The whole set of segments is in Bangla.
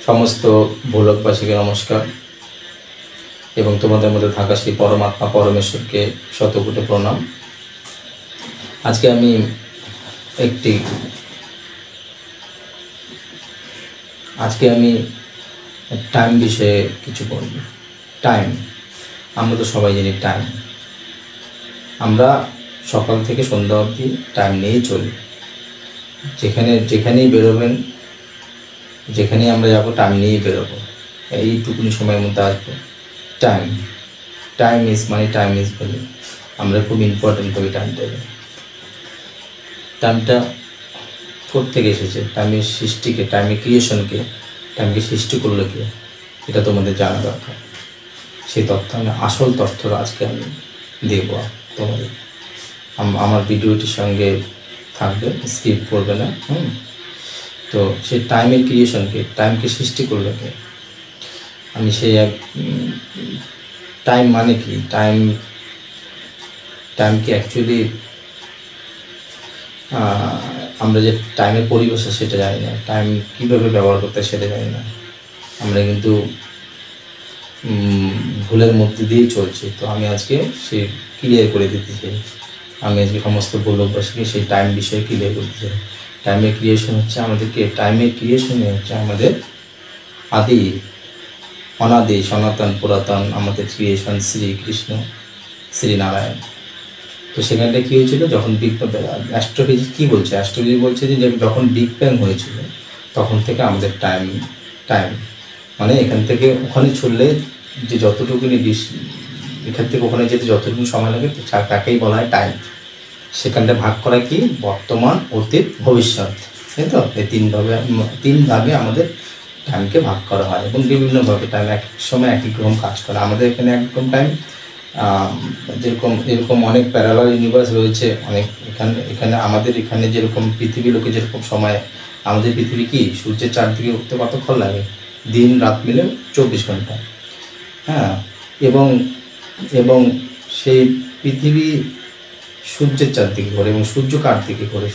সমস্ত ভোলকবাসীকে নমস্কার এবং তোমাদের মধ্যে থাকা সেই পরমাত্মা পরমেশ্বরকে শতকোটি প্রণাম। আজকে আমি টাইম বিষয়ে কিছু বলব। টাইম, আমরা তো সবাই জানি টাইম। আমরা সকাল থেকে সন্ধ্যা অবধি টাইম নিয়েই চলি। যেখানেই বেরোবেন, যেখানেই আমরা যাবো টাইম নিয়েই বেরোবো, এইটুকুনি সময়ের মধ্যে আসবো। Time is money, time is value. আমরা খুব ইম্পর্টেন্ট করি টাইমটা কোত্থেকে এসেছে, টাইমের সৃষ্টিকে, টাইমের ক্রিয়েশনকে, টাইমকে সৃষ্টি করলো কে, এটা তোমাদের জানা দরকার। সেই তথ্য আসল তথ্য আজকে আমি দেবো তোমাদের। আমার ভিডিওটির সঙ্গে থাকবে, স্কিপ করবে না। তো সেই টাইমের ক্রিয়েশনকে, টাইমকে সৃষ্টি করলো কে, আমি সেই টাইম মানে কি, টাইমকে অ্যাকচুয়ালি আমরা যে টাইমের পরিভাষা সেটা জানি না, টাইম কীভাবে ব্যবহার করতে সেটা জানি না। আমরা কিন্তু ভুলের মধ্যে দিয়েই চলছি। তো আমি আজকে সেই ক্লিয়ার করে দিতে চাই। আমি আজকে সমস্ত ভুলবাসীকে সেই টাইম বিষয়ে ক্লিয়ার করতে চাই। টাইমের ক্রিয়েশন হচ্ছে আমাদের আদি অনাদি সনাতন পুরাতন আমাদের ক্রিয়েশন শ্রীকৃষ্ণ শ্রীনারায়ণ। তো সেখানটা কী হয়েছিল, যখন অ্যাস্ট্রোফিজিক্স কী বলছে, অ্যাস্ট্রোফিজিক্স বলছে যে যখন বিগ ব্যাং হয়েছিল তখন থেকে আমাদের টাইম মানে এখান থেকে ওখানে ছুটলে যে যতটুকুনি এখান থেকে ওখানে যেতে যতটুকু সময় লাগে তাকেই বলা হয় টাইম। সেখানটা ভাগ করা কি, বর্তমান, অতীত, ভবিষ্যৎ, তাই তো? এই তিন ভাগে আমাদের টাইমকে ভাগ করা হয় এবং বিভিন্নভাবে টাইম এক সময় এক রকম কাজ করে। আমাদের এখানে একরকম টাইম, এরকম অনেক প্যারালাল ইউনিভার্স রয়েছে অনেক। এখানে আমাদের এখানে যেরকম পৃথিবী লোকে যেরকম সময়, আমাদের পৃথিবী কি সূর্যের চারদিকে উঠতে কতক্ষণ লাগে, দিন রাত মিলে 24 ঘন্টা। এবং সেই পৃথিবী সূর্যের চারদিকে ঘোরে এবং সূর্য কার দিকে ঘোরে,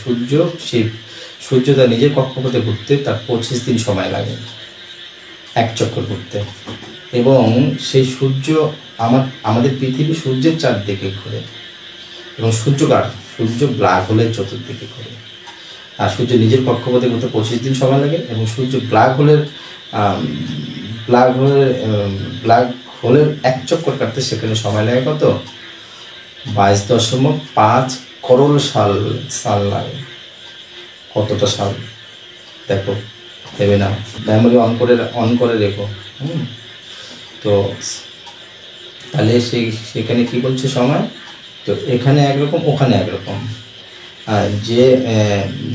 সূর্য তার নিজের কক্ষপথে ঘুরতে তার 25 দিন সময় লাগে এক চক্কর ঘুরতে। এবং সেই সূর্য আমাদের পৃথিবী সূর্যের চারদিকে ঘোরে এবং সূর্য ব্ল্যাক হোলের চতুর্দিকে ঘোরে। আর সূর্য নিজের কক্ষপথে ঘুরতে 25 দিন সময় লাগে এবং সূর্য ব্ল্যাক হোলের এক চক্কর কাটতে সেখানে সময় লাগে কত, 22.5 করোড় সাল লাগে। কতটা সাল দেখো, ভেবে নাও, মেমোরি অন করে রেখো। তো তাহলে সেখানে কি বলছে সময়, তো এখানে একরকম ওখানে একরকম।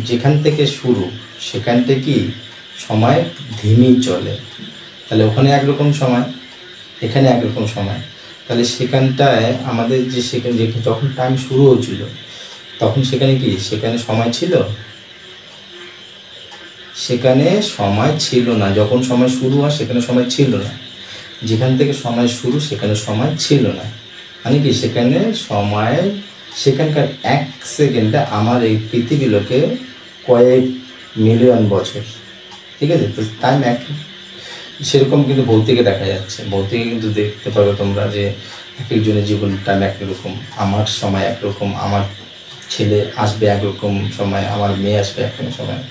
যেখান থেকে শুরু সেখানটা কি সময় ধিমি চলে, তাহলে ওখানে একরকম সময়, এখানে একরকম সময়। তাহলে সেখানটায় আমাদের যখন টাইম শুরু হয়েছিল তখন সেখানে সময় ছিল, সেখানে সময় ছিল না। যখন সময় শুরু হয় সেখানে সময় ছিল না, যেখান থেকে সময় শুরু সেখানে সময় ছিল না। মানে কি সেখানকার 1 সেকেন্ডে আমার এই পৃথিবী লোকে কয়েক মিলিয়ন বছর, ঠিক আছে? তো টাইম সেরকম কিন্তু ভৌতিকে দেখা যাচ্ছে, ভৌতিকে কিন্তু দেখতে পাবে তোমরা যে এক একজনের জীবন টাইম একরকম। আমার সময় একরকম, আমার ছেলে আসবে একরকম সময়, আমার মেয়ে আসবে একরকম সময়।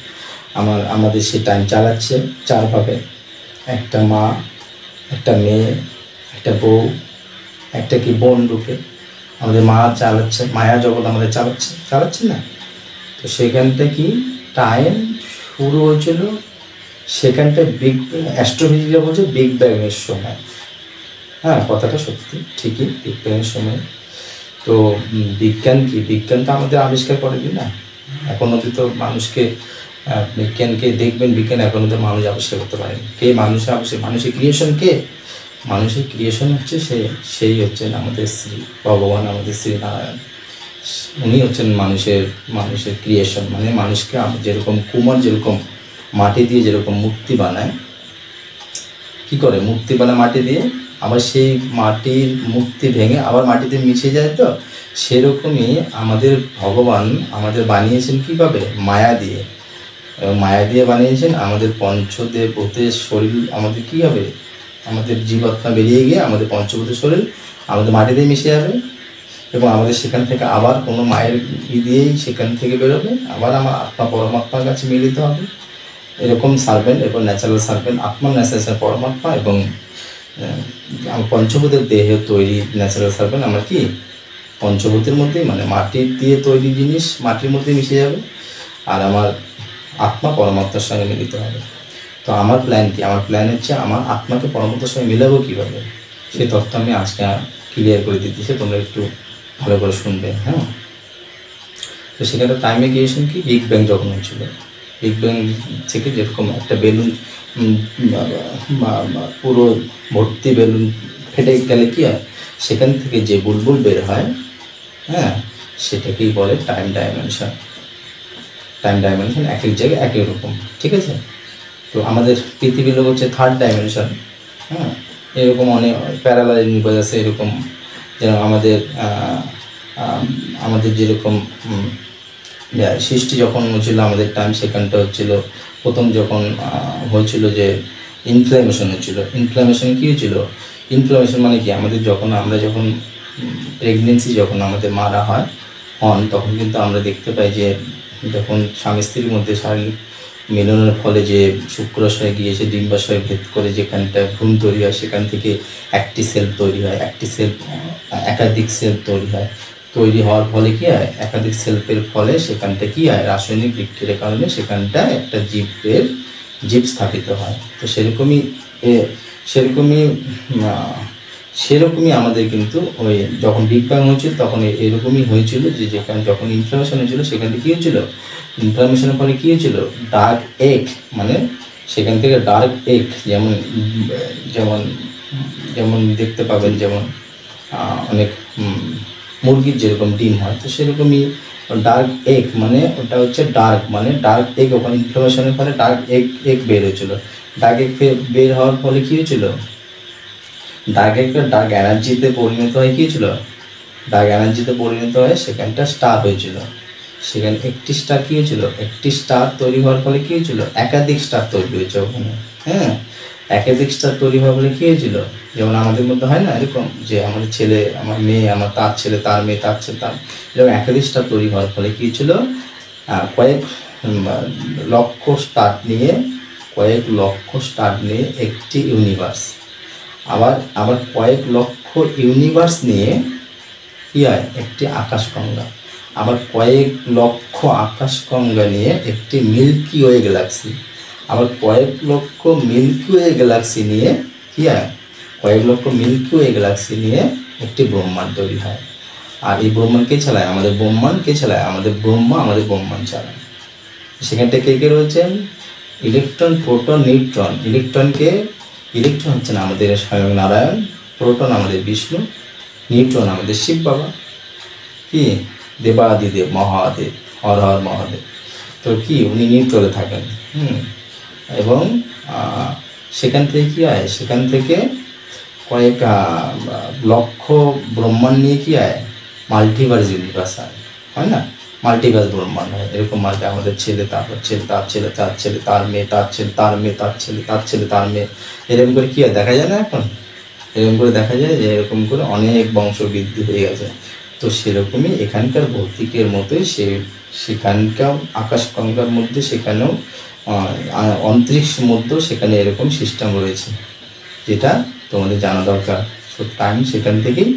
আমাদের সে টাইম চালাচ্ছে 4 ভাবে, একটা মা, একটা মেয়ে, একটা বউ, একটা কি বোন রূপে আমাদের মা চালাচ্ছে, মায়া জগৎ আমাদের চালাচ্ছে না। তো সেখানটা কি টাইম শুরু হয়েছিল, সেখানটা অ্যাস্ট্রোফিজিক্স বলছে বিগ ব্যাংয়ের সময়। কথাটা সত্যি, ঠিকই, বিগ ব্যাংয়ের সময়। তো বিজ্ঞান তো আমাদের আবিষ্কার করেনি না এখন অবধি। তো বিজ্ঞানকে দেখবেন, বিজ্ঞান এখন অবধি মানুষ আবিষ্কার করতে পারেনি। মানুষের ক্রিয়েশন কে? মানুষের ক্রিয়েশন হচ্ছে সেই হচ্ছেন আমাদের ভগবান, আমাদের শ্রীনারায়ণ। উনি হচ্ছেন মানুষের ক্রিয়েশন। মানে মানুষকে যেরকম কুমার যেরকম মাটি দিয়ে যেরকম মূর্তি বানায়, কি করে মূর্তি বানায় মাটি দিয়ে, আবার সেই মাটির মূর্তি ভেঙে আবার মাটিতে মিশে যায়। তো সেরকমই আমাদের ভগবান আমাদের বানিয়েছেন কীভাবে, মায়া দিয়ে। এবং মায়া দিয়ে বানিয়েছেন। আমাদের পঞ্চদেব ভূতের শরীর আমাদের কী হবে, আমাদের জীবাত্মা বেরিয়ে গিয়ে আমাদের পঞ্চভূতের শরীর আমাদের মাটিতে মিশে যাবে এবং আমাদের সেখান থেকে আবার কোনো মায়ের দিয়েই সেখান থেকে বেরোবে, আবার আমার আত্মা পরমাত্মার কাছে মিলিত হবে। এরকম সার্ভেন্ট এবং ন্যাচারাল সার্ভেন্ট, আত্মা ন্যাচারাল পরমাত্মা এবং পঞ্চভূতের দেহে তৈরি ন্যাচারাল সার্ভেন্ট আমরা কি পঞ্চভূতের মধ্যেই, মানে মাটির দিয়ে তৈরি জিনিস মাটির মধ্যে মিশে যাবে আর আমার আত্মা পরমাত্মার সঙ্গে মিলিত হবে। তো আমার প্ল্যান কি, আমার প্ল্যান হচ্ছে আমার আত্মাকে পরমাত্মার সঙ্গে মিলাবো কীভাবে, সেই তথ্য আমি আজকে ক্লিয়ার করে দিতেছি, তোমরা একটু ভালো করে শুনবে। হ্যাঁ, তো সেখানে টাইম এগ্রিগেশন কি, বিগ ব্যাং যখন হয়েছিল, বিগ ব্যাং থেকে যেরকম একটা বেলুন পুরো ভর্তি বেলুন ফেটে গেলে কী হয়, সেখান থেকে যে বুলবুল বের হয়, হ্যাঁ, সেটাকেই বলে টাইম ডাইমেনশন। টাইম ডাইমেনশন এক এক জায়গায় একই রকম, ঠিক আছে। তো আমাদের পৃথিবীর লোক হচ্ছে থার্ড ডাইমেনশন। হ্যাঁ, এরকম অনেক প্যারালাল ইউনিভার্স আছে, এরকম যেন আমাদের যেরকম সৃষ্টি যখন হচ্ছিল আমাদের টাইম, সেখানটা হচ্ছিল প্রথম যখন হয়েছিল যে ইনফ্লামেশন হচ্ছিল। ইনফ্লামেশন কী হয়েছিল, ইনফ্লামেশন মানে কি, আমাদের আমরা যখন প্রেগনেন্সি যখন আমাদের মারা হন তখন কিন্তু আমরা দেখতে পাই যে যখন স্বামী স্ত্রীর মধ্যে শারীরিক মিলনের ফলে যে শুক্রাশয়ে গিয়ে সে ডিম্বাশয় ভেদ করে যেখানটা ভ্রূণ তৈরি হয়, সেখান থেকে একটি সেল তৈরি হয়, একাধিক সেল তৈরি হয়। তৈরি হওয়ার ফলে কী হয়, একাধিক সেলফের ফলে সেখানটা কী হয়, রাসায়নিক বিক্রিয়ার কারণে সেখানটা একটা জীব স্থাপিত হয়। তো সেরকমই আমাদের কিন্তু ওই যখন বিগ ব্যাং হয়েছিল তখন এরকমই হয়েছিল যে যেখানে যখন ইনফ্লামেশন হয়েছিল সেখানটা কী হয়েছিল, ইনফ্লামেশনের ফলে কী হয়েছিল, ডার্ক এগ, মানে সেখান থেকে ডার্ক এগ যেমন যেমন দেখতে পাবেন, যেমন অনেক মুরগির যেরকম ডিম হয়, তো সেরকমই ডার্ক এগ, মানে ওটা হচ্ছে ডার্ক, মানে ডার্ক এগ, ওখানে ইনফ্লামেশনের ফলে ডার্ক এগ বের হয়েছিল। ডার্ক এগ বের হওয়ার ফলে কী হয়েছিল, ডার্ক এগটা ডার্ক এনার্জিতে পরিণত হয়ে কী হয়েছিল, ডার্ক এনার্জিতে পরিণত হয়ে সেখানটা স্টার হয়েছিল। সেখানে একটি স্টার কী হয়েছিল, একটি স্টার তৈরি হওয়ার ফলে কী হয়েছিল, একাধিক স্টার তৈরি হয়েছে ওখানে। হ্যাঁ, একাধিক স্টার তৈরি হওয়ার ফলে কী হয়েছিল, যেমন আমাদের মধ্যে হয় না এরকম যে আমাদের ছেলে আমার মেয়ে, আমার তার ছেলে তার মেয়ে, তার ছেলে তার, যেমন একাধিক স্টার তৈরি হওয়ার ফলে কী হয়েছিল, কয়েক লক্ষ স্টার নিয়ে একটি ইউনিভার্স, আবার কয়েক লক্ষ ইউনিভার্স নিয়ে কী হয়, একটি আকাশগঙ্গা, আবার কয়েক লক্ষ আকাশগঙ্গা নিয়ে একটি মিল্কি ওয়ে গ্যালাক্সি, আবার কয়েক লক্ষ মিল্কি ওয়ে গ্যালাক্সি নিয়ে কী হয়, কয়েক লক্ষ মিল্কি ওয়ে গ্যালাক্সি নিয়ে একটি ব্রহ্মাণ্ড তৈরি হয়। আর এই ব্রহ্মাণ্ডকে চালায় আমাদের ব্রহ্মা, আমাদের ব্রহ্মাণ্ড চালায়। সেখানটা কে রয়েছেন, ইলেকট্রন, প্রোটন, নিউট্রন। ইলেকট্রন হচ্ছেন আমাদের স্বয়ং নারায়ণ, প্রোটন আমাদের বিষ্ণু, নিউট্রন আমাদের শিব বাবা, কি দেবাদিদেব মহাদেব, হর হর মহাদেব। তো কি উনি নিউট্রলে থাকেন। এবং সেখান থেকে কী হয়, সেখান থেকে কয়েক লক্ষ ব্রহ্মাণ্ড নিয়ে কী হয়, মাল্টিভার্স ইউনিভার্স হয় না, মাল্টিভার্স ব্রহ্মাণ্ড হয়। এরকম আমাদের ছেলে, তারপর ছেলে, তার ছেলে, তার ছেলে, তার মেয়ে, তার ছেলে, তার মেয়ে, তার ছেলে, তার ছেলে, তার মেয়ে, এরকম করে কী হয় দেখা যায় না, এখন এরকম করে দেখা যায় যে এরকম করে অনেক বংশবৃদ্ধি হয়ে গেছে। তো সেরকমই এখানকার ভৌতিকের মতোই সেখানকার আকাশগঙ্গার মধ্যে সেখানেও অন্তরিক্ষের মধ্যেও সেখানে এরকম সিস্টেম রয়েছে, যেটা তোমাদের জানা দরকার। সো টাইম সেখান থেকেই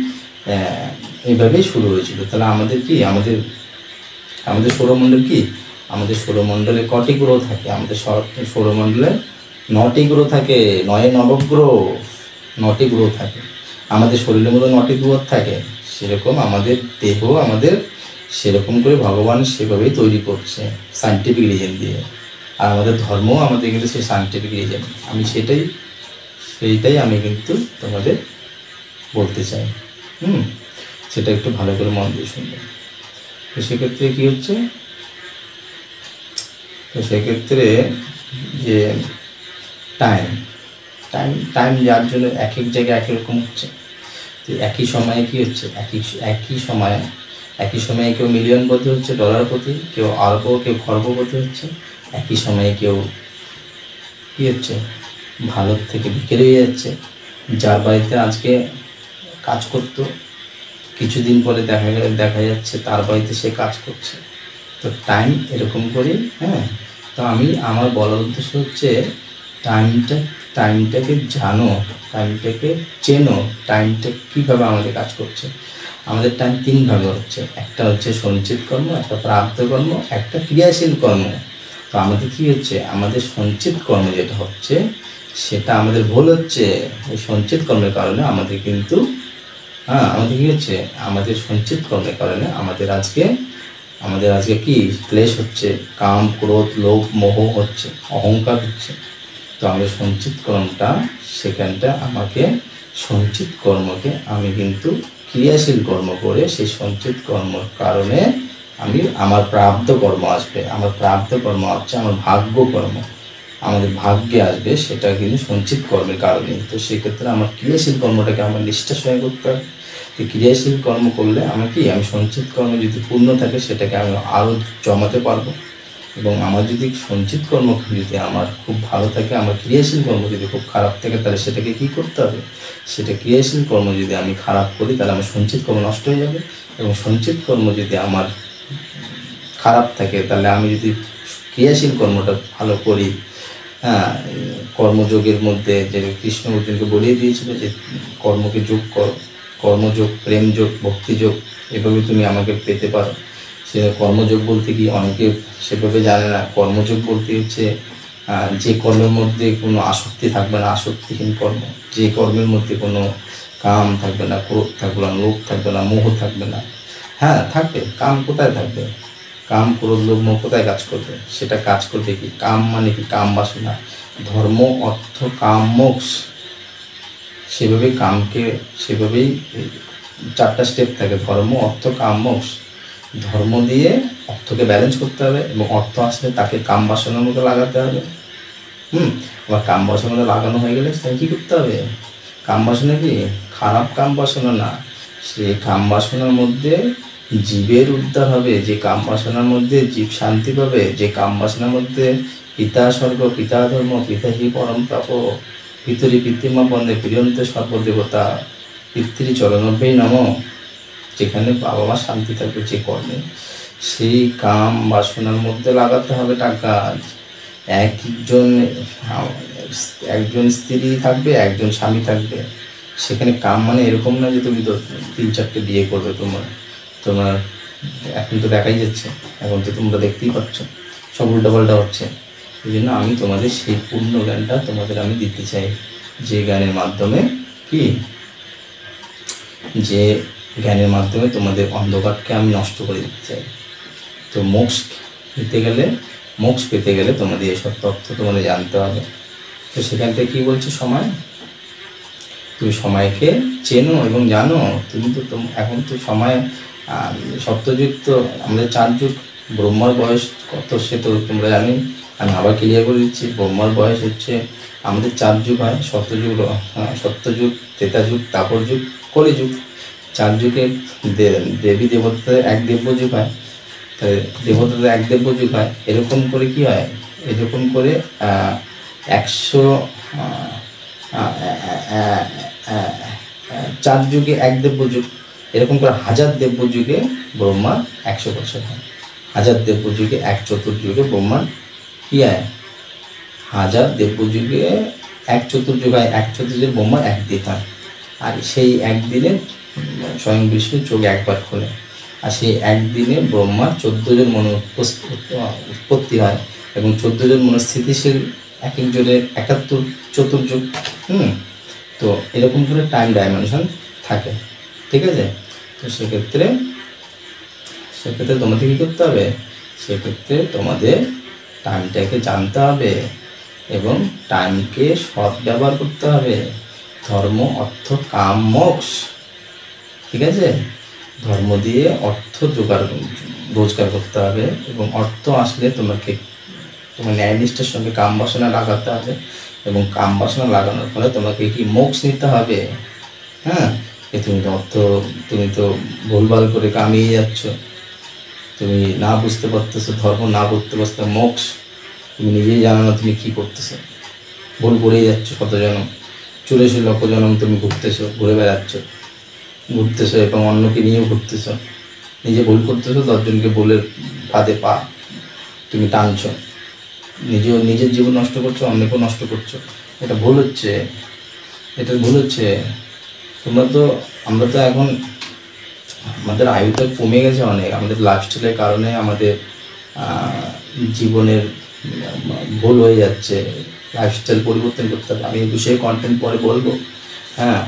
এইভাবেই শুরু হয়েছিল। তাহলে আমাদের কি, আমাদের সৌরমণ্ডল কি, আমাদের সৌরমণ্ডলে কটি গ্রহ থাকে, আমাদের সৌরমণ্ডলে 9টি গ্রহ থাকে, 9 নবগ্রহ, 9টি গ্রহ থাকে। আমাদের শরীরের মধ্যে 9টি গ্রহ থাকে, সেরকম আমাদের দেহ আমাদের সেরকম করে ভগবান সেভাবেই তৈরি করছে সায়েন্টিফিক রিজন দিয়ে। আর আমাদের ধর্মও আমাদের কিন্তু সেই সায়েন্টিফিক রিজন। আমি সেইটাই আমি কিন্তু তোমাদের বলতে চাই। সেটা একটু ভালো করে মন দিয়ে শুনবে। তো সেক্ষেত্রে কী হচ্ছে, তো সেক্ষেত্রে যে টাইম যার জন্য এক এক জায়গায় একই রকম হচ্ছে। তো একই সময়ে কী হচ্ছে, একই সময়ে কেউ মিলিয়ন প্রতি হচ্ছে ডলার প্রতি, কেউ আরব, কেউ খর্বপতি হচ্ছে, একই সময়ে কেউ কী হচ্ছে, ভালোর থেকে বিকেল হয়ে যাচ্ছে। যার বাড়িতে আজকে কাজ করতো, কিছুদিন পরে দেখা যাচ্ছে তার বাড়িতে সে কাজ করছে। তো টাইম এরকম করেই, হ্যাঁ। তো আমি আমার বলার উদ্দেশ্য হচ্ছে টাইমটাকে জানো, টাইমটাকে চেনো, টাইমটা কীভাবে আমাদের কাজ করছে। আমাদের টাইম 3 ভাগে হচ্ছে, একটা হচ্ছে সঞ্চিত কর্ম, একটা প্রাপ্ত কর্ম, একটা ক্রিয়াশীল কর্ম। তো আমাদের কী হচ্ছে, আমাদের সঞ্চিত কর্ম যেটা হচ্ছে সেটা আমাদের ভুল হচ্ছে। ওই সঞ্চিত কর্মের কারণে আমাদের কিন্তু আমাদের কী হচ্ছে, আমাদের সঞ্চিত কর্মের কারণে আমাদের আজকে কি ক্লেশ হচ্ছে, কাম ক্রোধ লোভ মোহ হচ্ছে, অহংকার হচ্ছে। তো আমাদের সঞ্চিত কর্মটা, সেখানটা আমাকে সঞ্চিত কর্মকে আমি কিন্তু ক্রিয়াশীল কর্ম করে সেই সঞ্চিত কর্মর কারণে আমার প্রাপ্ত কর্ম আসবে। আমার প্রাপ্ত কর্ম হচ্ছে আমার ভাগ্য কর্ম, আমাদের ভাগ্যে আসবে, সেটা কিন্তু সঞ্চিত কর্মের কারণেই। তো সেক্ষেত্রে আমার ক্রিয়াশীল কর্মটাকে আমার নিষ্ঠার সঙ্গে করতে হবে। তো ক্রিয়াশীল কর্ম করলে আমি সঞ্চিত কর্ম যদি পূর্ণ থাকে সেটাকে আমি আরও জমাতে পারবো। এবং আমার যদি সঞ্চিত কর্ম যদি আমার খুব ভালো থাকে, আমার ক্রিয়াশীল কর্ম যদি খুব খারাপ থাকে, তাহলে সেটাকে কী করতে হবে, সেটা ক্রিয়াশীল কর্ম যদি আমি খারাপ করি তাহলে আমার সঞ্চিত কর্ম নষ্ট হয়ে যাবে। এবং সঞ্চিত কর্ম যদি আমার খারাপ থাকে, তাহলে আমি যদি ক্রিয়াশীল কর্মটা ভালো করি, কর্মযোগের মধ্যে যে কৃষ্ণ অর্জুনকে বলিয়ে দিয়েছিল যে কর্মকে যোগ করো, কর্মযোগ, প্রেমযোগ, ভক্তিযোগ, এভাবে তুমি আমাকে পেতে পারো। সে কর্মযোগ বলতে কি, অনেকে সেভাবে জানে না। কর্মযোগ বলতে হচ্ছে যে কর্মের মধ্যে কোনো আসক্তি থাকবে না, আসক্তিহীন কর্ম। যে কর্মের মধ্যে কোনো কাম থাকবে না, ক্রোধ থাকবে না, লোভ থাকবে না, মোহ থাকবে না। থাকবে, কাম কোথায় থাকবে, কাম ক্রোধ লোভ মোহ কোথায় কাজ করবে, সেটা কাজ করবে কি, কাম মানে কি, কাম বাসনা, ধর্ম অর্থ কাম মোক্ষ। সেভাবেই 4টা স্টেপ থাকে, ধর্ম অর্থ কাম মোক্ষ। ধর্ম দিয়ে অর্থকে ব্যালেন্স করতে হবে, এবং অর্থ আসলে তাকে কাম বাসনার মধ্যে লাগাতে হবে। আবার কাম বাসনার মধ্যে লাগানো হয়ে গেলে তাকে কী করতে হবে, কাম বাসনা কি খারাপ কাম বাসনা না, সেই কাম বাসনার মধ্যে জীবের উদ্ধার হবে, যে কাম বাসনার মধ্যে জীব শান্তি পাবে, যে কাম বাসনার মধ্যে পিতা স্বর্গ, পিতা ধর্ম, পিতা হি পরম তাপ, পিতরি পিতৃমা বন্দে প্রিয়ন্তে সর্বদেবতা, পিতৃচরণভ্যই নমঃ। যেখানে বাবা মা শান্তি থাকবে যে কর্মে, সেই কাম বাসনার মধ্যে লাগাতে হবে টাকা। একজন স্ত্রী থাকবে, একজন স্বামী থাকবে। সেখানে কাম মানে এরকম না যে তুমি তো 3-4টে বিয়ে করবে। তোমার এখন তো দেখাই যাচ্ছে, এখন তো তোমরা দেখতেই পাচ্ছ সব উল্টাপাল্টা হচ্ছে। এই জন্য আমি তোমাদের সেই পূর্ণ জ্ঞানটা তোমাদের আমি দিতে চাই, যে জ্ঞানের মাধ্যমে তোমাদের অন্ধকারকে আমি নষ্ট করে দিতে চাই। তো মোক্ষ পেতে গেলে তোমাদের এসব তথ্য তোমাদের জানতে হবে। তো সেখান থেকে কী বলছে, তুমি সময়কে চেনো এবং জানো। তুমি তো এখন তো সময় সপ্তযুগ, তো আমাদের 4 যুগ। ব্রহ্মার বয়স কত সে তো তোমরা জানি। আমি আবার ক্লিয়ার করে দিচ্ছি, ব্রহ্মার বয়স হচ্ছে আমাদের 4 যুগ হয়, সত্যযুগ, ত্রেতাযুগ, তাপর যুগ, কলিযুগ। 4 যুগে দেবী দেবতাদের 1 দেব্যযুগ হয়, দেবতাদের 1 দেব্যযুগ হয়। এরকম করে কি হয়, এরকম করে 4 যুগে 1 দেব্যযুগ, এরকম করে 1000 দেব্যযুগে ব্রহ্মার 100 বছর হয়। 1000 দেব্যযুগে 1 চতুর্যুগে ব্রহ্মার কি হয়, 1000 দেব্যযুগে 1 চতুর্যুগ হয়। 1 চতুর্যুগে ব্রহ্মার 1 দিন হয়। আর সেই 1 দিনে স্বয়ং বিষ্ণু চোখ একবার খোলে। আর সেই 1 দিনে ব্রহ্মার 14 জন মন উৎপত্তি হয়, এবং 14 জন মন স্থিতিশীল, এক একজনের 71 চতুর্যুগ। তো এরকম করে টাইম ডাইমেনশন থাকে, ঠিক আছে। তো সেক্ষেত্রে তোমাদের কী করতে হবে, সেক্ষেত্রে তোমাদের টাইমটাকে জানতে হবে এবং টাইমকে সৎ ব্যবহার করতে হবে। ধর্ম অর্থ কাম মোক্ষ, ঠিক আছে। ধর্ম দিয়ে অর্থ রোজগার করতে হবে, এবং অর্থ আসলে তোমার ন্যায়নিষ্ঠার সঙ্গে কাম বাসনা লাগাতে হবে, এবং কাম বাসনা লাগানোর ফলে তোমাকে কি মোক্ষ নিতে হবে। তুমি তো ভুলভাল করে কামিয়ে যাচ্ছ, তুমি না বুঝতে পারতেছো ধর্ম, না বুঝতে পারছো মোক্ষ। তুমি নিজেই জানো না তুমি কী করতেছো, ভুল করেই যাচ্ছ শত জনম, 84 লক্ষ জনম তুমি ঘুরে ঘুরতেছো এবং অন্যকে নিয়েও ঘুরতেছো, নিজে ভুল করতেছো, 10 জনকে ভুলের ফাঁদে পা তুমি টানছো, নিজের জীবন নষ্ট করছো, অন্যকেও নষ্ট করছো। এটা ভুল হচ্ছে, আমরা তো এখন আমাদের আয়ুটা কমে গেছে অনেক, আমাদের লাইফস্টাইলের কারণে আমাদের জীবনের ভুল হয়ে যাচ্ছে, লাইফস্টাইল পরিবর্তন করতে হবে। আমি এই বিষয়ে কন্টেন্ট পরে বলবো। হ্যাঁ,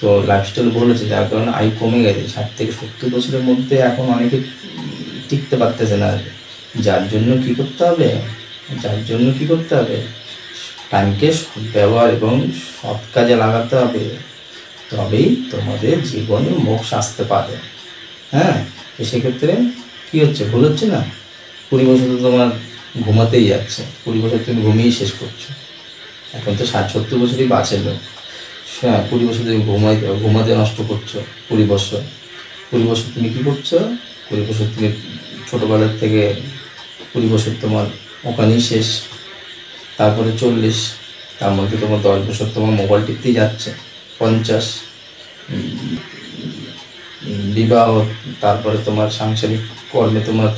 তো লাইফস্টাইল বলেছে যার কারণে আয়ু কমে গেছে, 60 থেকে 70 বছরের মধ্যে এখন অনেকে টিকতে পারতেছে না। যার জন্য কি করতে হবে, টাইমকে ব্যবহার এবং সৎ কাজে লাগাতে হবে, তবেই তোমাদের জীবনে মোক্ষ আসতে পারে। হ্যাঁ, তো সেক্ষেত্রে কী হচ্ছে, ভুল হচ্ছে না। 20 বছর তো তোমার ঘুমাতেই যাচ্ছে, 20 বছর তুমি ঘুমিয়েই শেষ করছো। এখন তো 60-70 বছরই বাঁচে লোক। হ্যাঁ, 20 বছর তুমি ঘুমাতে নষ্ট করছো। 20 বছর তুমি কী করছো, 20 বছর তুমি ছোটোবেলার থেকে 20 বছর তোমার ওখানেই শেষ। তারপরে 40, তার মধ্যে তোমার 10 বছর তোমার মোবাইল টিপতেই যাচ্ছে। 50 বিবাহ, তারপরে তোমার সাংসারিক কর্মে তোমার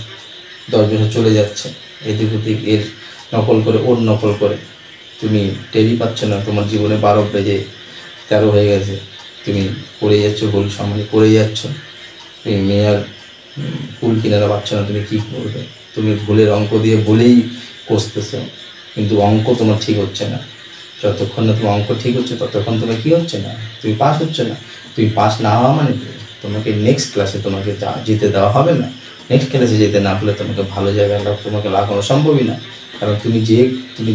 10 বছর চলে যাচ্ছে এদিক ওদিক, এর নকল করে ওর নকল করে, তুমি টেরই পাচ্ছ না। তোমার জীবনে 12 বেজে 13 হয়ে গেছে, তুমি করে যাচ্ছ, ভুল সময় করে যাচ্ছ। তুমি মেয়ের ফুল কিনারা পাচ্ছ না, তুমি কী করবে? তুমি ভুলের অঙ্ক দিয়ে ভুলেই কষতেছ, কিন্তু অঙ্ক তোমার ঠিক হচ্ছে না। যতক্ষণ না তোমার অঙ্ক ঠিক হচ্ছে ততক্ষণ তোমার কী হচ্ছে না, তুমি পাস হচ্ছে না। তুমি পাস না হওয়া মানে তোমাকে নেক্সট ক্লাসে তোমাকে যেতে দেওয়া হবে না। নেক্সট ক্লাসে যেতে না হলে তোমাকে ভালো জায়গায় তোমাকে লাগানো সম্ভবই না। কারণ তুমি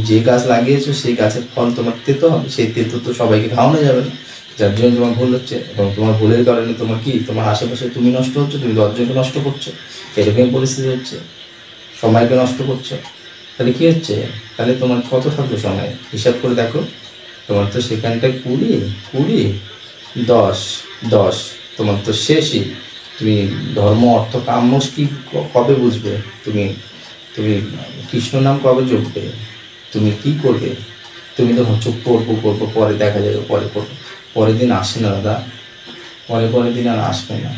যে গাছ লাগিয়েছো সেই গাছের ফল তোমার তেতো হবে, সেই তেতো তো সবাইকে খাওয়ানো যাবে না। যার জন্য তোমার ভুল হচ্ছে, এবং তোমার ভুলের কারণে তোমার আশেপাশে তুমি নষ্ট হচ্ছে, তুমি 10 জনকে নষ্ট করছো, এরকম পরিস্থিতি হচ্ছে, সময়কে নষ্ট করছো। তাহলে কী হচ্ছে, তাহলে তোমার কত থাকলো সময়, হিসাব করে দেখো। তোমার তো সেখানটায় 20, 10, তোমার তো শেষই। তুমি ধর্ম অর্থ কাম মোক্ষ কি কবে বুঝবে? তুমি কৃষ্ণ নাম কবে জপবে? তুমি কি করবে? তুমি তো ভাবছো করবো, পরে দেখা যাবে, পরে করবো। পরের দিন আসে না দাদা, পরের দিন আর আসবে না।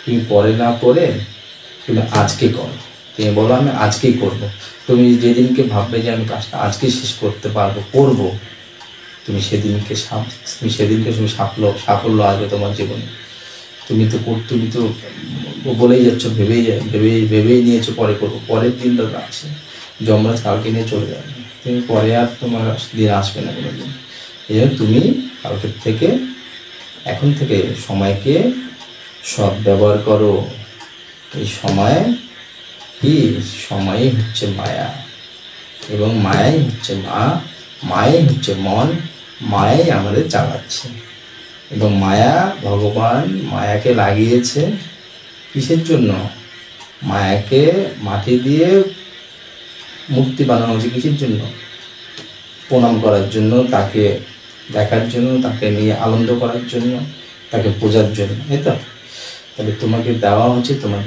তুমি পরে না করে তুমি আজকে করো। তুমি বলো আমি আজকেই করবো। তুমি যেদিনকে ভাববে যে আমি কাজটা আজকে শেষ করতে পারবো, করবো, তুমি সেদিনকে সাফল্য আসবে তোমার জীবনে। তুমি তো বলেই যাচ্ছ, ভেবেই নিয়েছো পরে করবো। পরের দিন দাদা আসে, যমরাজ কালকে নিয়ে চলে যাবে, তুমি পরে আর তোমার দিন আসবে না কোনো দিন। এই জন্য তুমি এখন থেকে সময়কে সৎ ব্যবহার করো। এই সময়ই হচ্ছে মায়া, এবং মায়াই হচ্ছে মায়াই হচ্ছে মন, মায়াই আমাদের চালাচ্ছে। এবং ভগবান মায়াকে লাগিয়েছে কিসের জন্য? মায়াকে মাটি দিয়ে মূর্তি বানানো হয়েছে কিসের জন্য? প্রণাম করার জন্য, তাকে দেখার জন্য, তাকে নিয়ে আনন্দ করার জন্য, তাকে পূজার জন্য, তাই তো? তাহলে তোমাকে দেওয়া হচ্ছে তোমার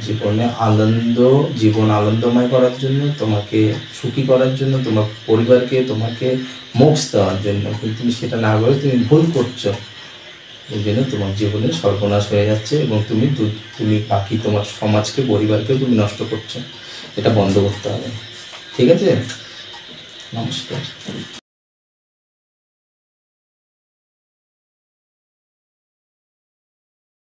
জীবন আনন্দময় করার জন্য, তোমাকে সুখী করার জন্য, তোমার পরিবারকে তোমাকে মোক্ষ দেওয়ার জন্য। কিন্তু তুমি সেটা না করে তুমি ভুল করছো, এই জন্য তোমার জীবনে সর্বনাশ হয়ে যাচ্ছে, এবং তুমি বাকি তোমার সমাজকে, পরিবারকেও তুমি নষ্ট করছো। এটা বন্ধ করতে হবে। ঠিক আছে, নমস্কার।